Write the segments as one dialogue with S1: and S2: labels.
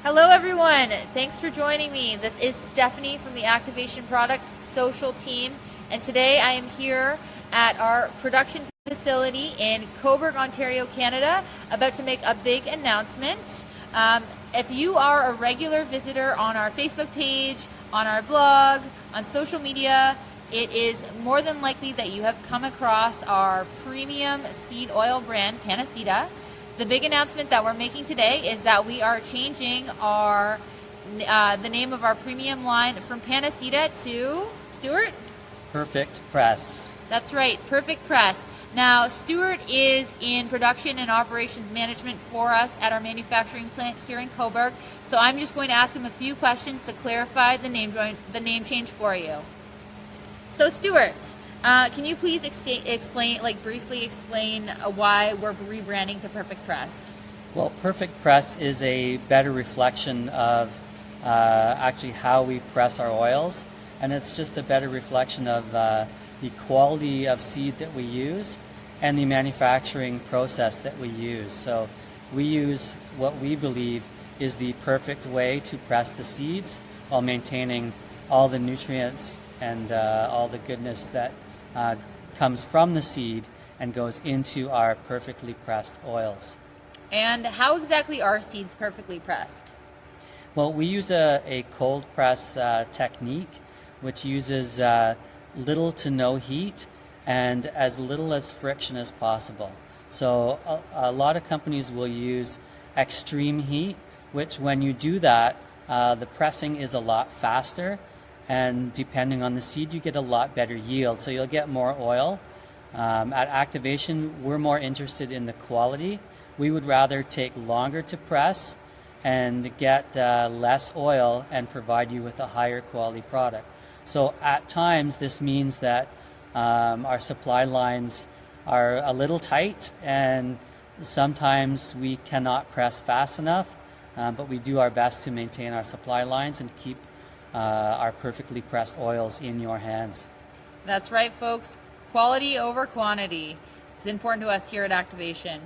S1: Hello everyone, thanks for joining me. This is Stephanie from the Activation Products social team, and today I am here at our production facility in Cobourg, Ontario, Canada, about to make a big announcement. If you are a regular visitor on our Facebook page, on our blog, on social media, it is more than likely that you have come across our premium seed oil brand, Panaseeda. The big announcement that we're making today is that we are changing the name of our premium line from Panaseeda to, Stuart?
S2: Perfect Press.
S1: That's right, Perfect Press. Now, Stuart is in production and operations management for us at our manufacturing plant here in Cobourg, so I'm just going to ask him a few questions to clarify the name change for you. So, Stuart, can you please briefly explain why we're rebranding to Perfect Press?
S2: Well, Perfect Press is a better reflection of actually how we press our oils, and it's just a better reflection of the quality of seed that we use and the manufacturing process that we use. So we use what we believe is the perfect way to press the seeds while maintaining all the nutrients and all the goodness that comes from the seed and goes into our perfectly pressed oils.
S1: And how exactly are seeds perfectly pressed?
S2: Well, we use a cold press technique which uses little to no heat and as little as friction as possible. So a lot of companies will use extreme heat, which when you do that, the pressing is a lot faster, and depending on the seed, you get a lot better yield. So you'll get more oil. At Activation, we're more interested in the quality. We would rather take longer to press and get less oil and provide you with a higher quality product. So at times, this means that our supply lines are a little tight, and sometimes we cannot press fast enough, but we do our best to maintain our supply lines and keep our perfectly pressed oils in your hands.
S1: That's right, folks. Quality over quantity. It's important to us here at Activation.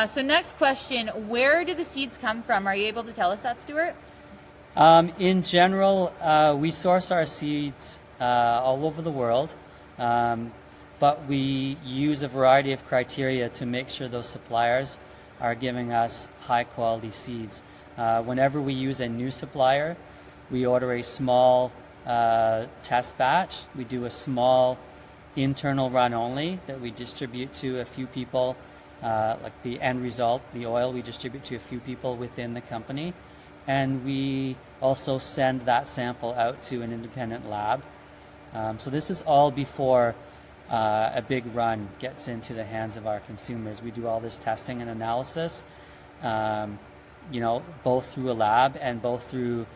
S1: So next question, where do the seeds come from? Are you able to tell us that, Stuart?
S2: In general, we source our seeds all over the world, but we use a variety of criteria to make sure those suppliers are giving us high quality seeds. Whenever we use a new supplier, we order a small test batch. We do a small internal run only that we distribute to a few people, like the end result, the oil, we distribute to a few people within the company. And we also send that sample out to an independent lab. So this is all before a big run gets into the hands of our consumers. We do all this testing and analysis, both through a lab and both through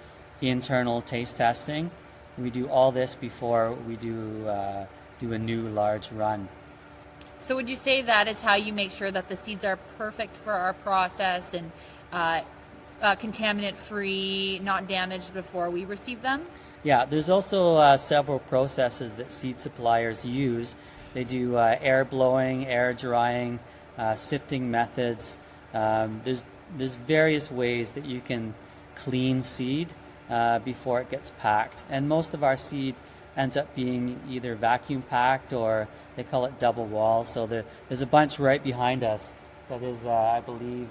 S2: internal taste testing. We do all this before we do a new large run.
S1: So would you say that is how you make sure that the seeds are perfect for our process and contaminant free, not damaged before we receive them?
S2: Yeah, there's also several processes that seed suppliers use. They do air blowing, air drying, sifting methods. There's various ways that you can clean seed before it gets packed. And most of our seed ends up being either vacuum packed or they call it double wall. So there's a bunch right behind us that is, I believe,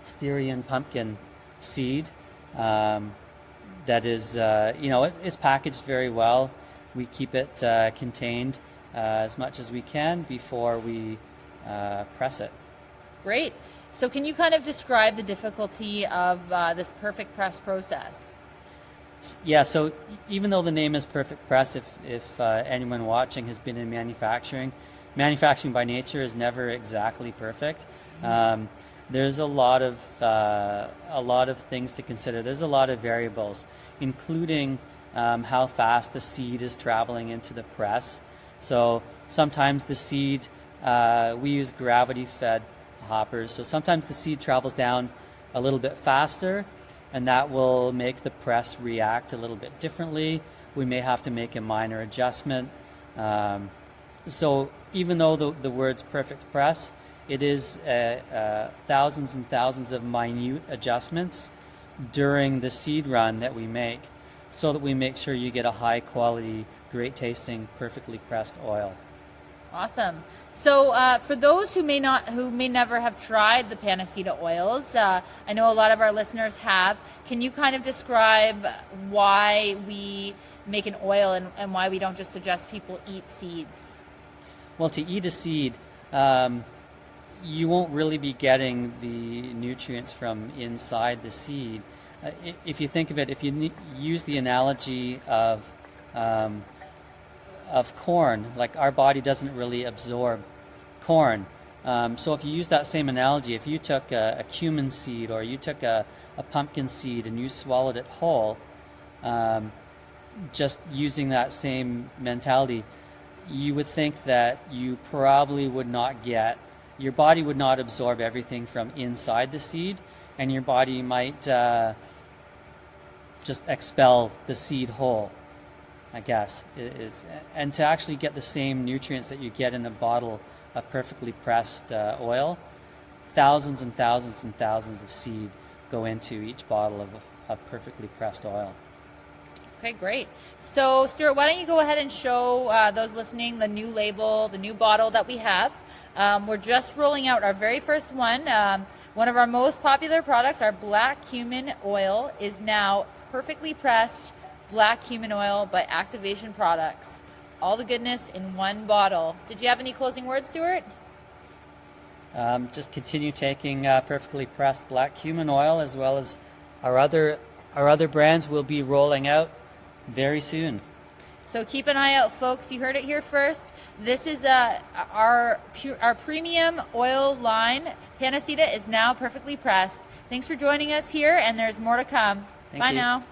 S2: Styrian pumpkin seed. That is, it's packaged very well. We keep it contained as much as we can before we press it. Great.
S1: So can you kind of describe the difficulty of this perfect press process?
S2: Yeah, so even though the name is Perfect Press, if anyone watching has been in manufacturing by nature is never exactly perfect. There's a lot of things to consider. There's a lot of variables, including how fast the seed is traveling into the press. So sometimes the seed, we use gravity-fed hoppers, so sometimes the seed travels down a little bit faster, and that will make the press react a little bit differently. We may have to make a minor adjustment. So even though the words perfect press, it is thousands and thousands of minute adjustments during the seed run that we make, so that we make sure you get a high quality, great tasting, perfectly pressed oil.
S1: Awesome. So for those who may never have tried the Panaseeda oils, I know a lot of our listeners have. Can you kind of describe why we make an oil and why we don't just suggest people eat seeds?
S2: Well, to eat a seed, you won't really be getting the nutrients from inside the seed. If you think of it, if you use the analogy of corn, like our body doesn't really absorb corn. So if you use that same analogy, if you took a cumin seed or you took a pumpkin seed and you swallowed it whole, just using that same mentality, you would think that you probably would not get, your body would not absorb everything from inside the seed, and your body might just expel the seed whole, I guess. And to actually get the same nutrients that you get in a bottle of perfectly pressed oil, thousands and thousands and thousands of seed go into each bottle of perfectly pressed oil.
S1: Okay, great. So, Stuart, why don't you go ahead and show those listening the new label, the new bottle that we have. We're just rolling out our very first one. One of our most popular products, our black cumin oil, is now perfectly pressed black cumin oil by Activation Products. All the goodness in one bottle. Did you have any closing words, Stuart?
S2: Just continue taking perfectly pressed black cumin oil, as well as our other brands will be rolling out very soon.
S1: So keep an eye out, folks. You heard it here first. This is our premium oil line. Panaseeda is now perfectly pressed. Thanks for joining us here, and there's more to come. Bye now.